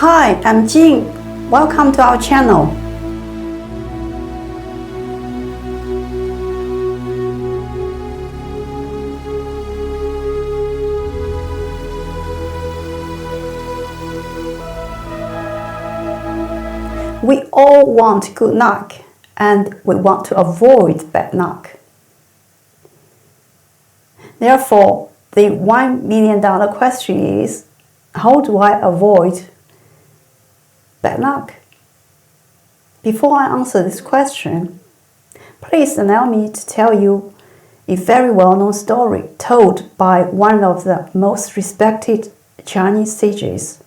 Hi, I'm Jing. Welcome to our channel. We all want good luck, and we want to avoid bad luck. Therefore, the $1 million question is, how do I avoid bad luck? Before I answer this question, please allow me to tell you a very well-known story told by one of the most respected Chinese sages.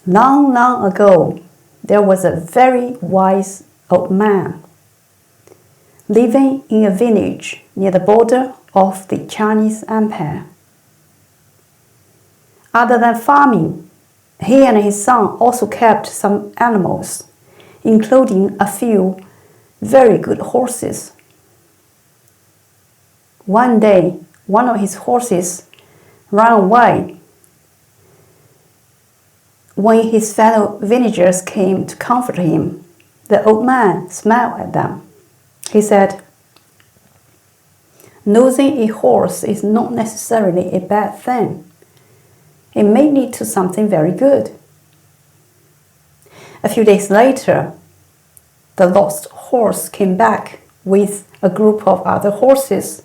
Long, long ago, there was a very wise old man living in a village near the border of the Chinese Empire. Other than farming, he and his son also kept some animals, including a few very good horses. One day, one of his horses ran away. When his fellow villagers came to comfort him, the old man smiled at them. He said, "Losing a horse is not necessarily a bad thing. It may lead to something very good." A few days later, the lost horse came back with a group of other horses.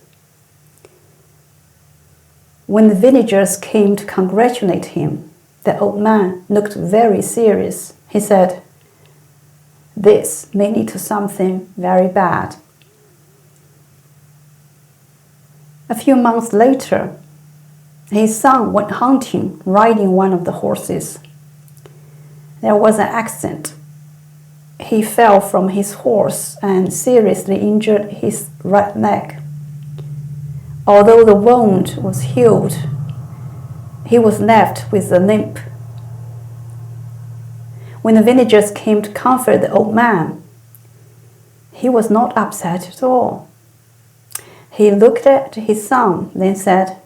When the villagers came to congratulate him, the old man looked very serious. He said, "This may lead to something very bad." A few months later, his son went hunting riding one of the horses. There was an accident. He fell from his horse and seriously injured his right leg. Although the wound was healed, he was left with a limp. When the villagers came to comfort the old man, he was not upset at all. He looked at his son, then said,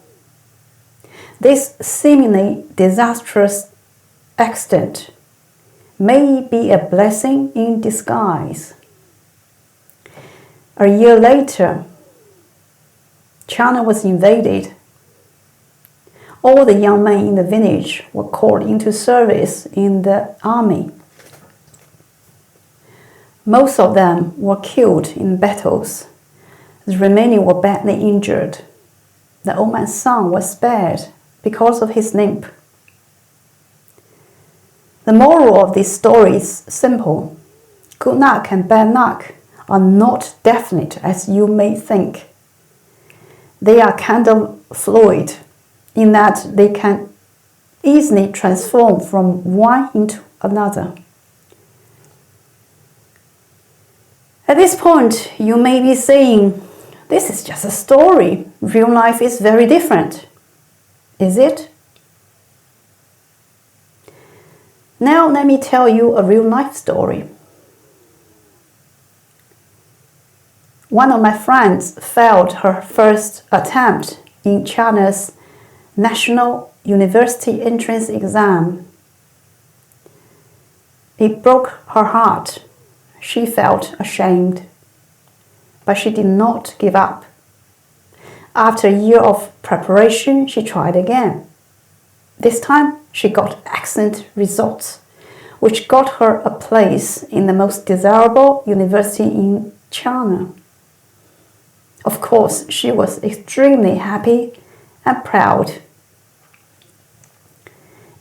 "This seemingly disastrous accident may be a blessing in disguise." A year later, China was invaded. All the young men in the village were called into service in the army. Most of them were killed in battles. The remaining were badly injured. The old man's son was spared because of his limp. The moral of this story is simple. Good luck and bad luck are not definite as you may think. They are kind of fluid in that they can easily transform from one into another. At this point, you may be saying, "This is just a story. Real life is very different." Is it? Now let me tell you a real life story. One of my friends failed her first attempt in China's National University Entrance Exam. It broke her heart. She felt ashamed. But she did not give up. After a year of preparation, she tried again. This time, she got excellent results, which got her a place in the most desirable university in China. Of course, she was extremely happy and proud.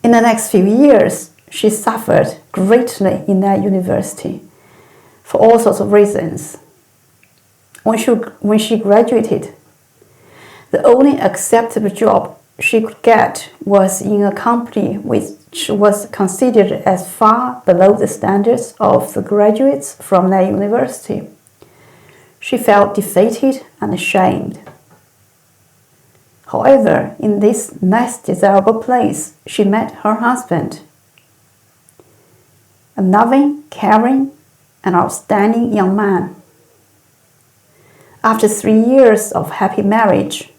In the next few years, she suffered greatly in that university for all sorts of reasons. When she graduated, the only acceptable job she could get was in a company which was considered as far below the standards of the graduates from that university. She felt defeated and ashamed. However, in this less desirable place, she met her husband, a loving, caring, and outstanding young man. After 3 years of happy marriage,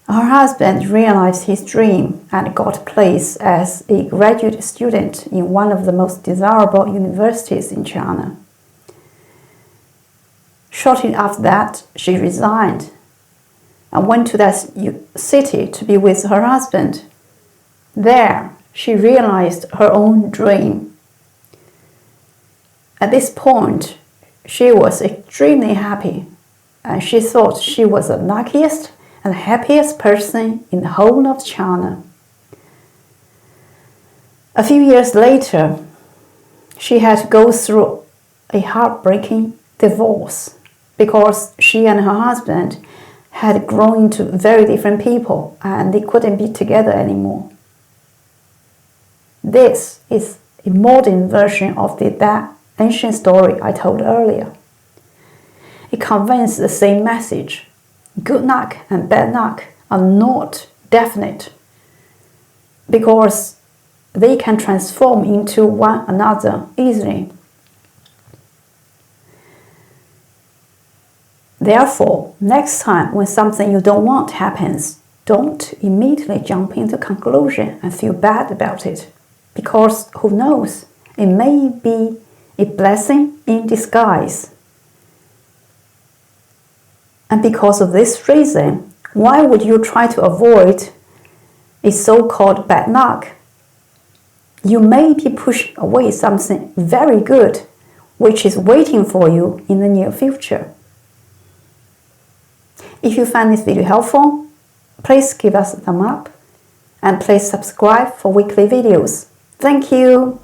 Her husband realized his dream and got placed as a graduate student in one of the most desirable universities in China. Shortly after that, she resigned and went to that city to be with her husband. There, she realized her own dream. At this point, she was extremely happy, and she thought she was the luckiest and happiest person in the whole of China. A few years later, she had to go through a heartbreaking divorce because she and her husband had grown into very different people and they couldn't be together anymore. This is a modern version of that ancient story I told earlier. It conveys the same message. Good luck and bad luck are not definite because they can transform into one another easily. Therefore, next time when something you don't want happens, don't immediately jump into conclusion and feel bad about it, because who knows, it may be a blessing in disguise. And because of this reason, why would you try to avoid a so-called bad luck? You may be pushing away something very good, which is waiting for you in the near future. If you find this video helpful, please give us a thumb up and please subscribe for weekly videos. Thank you.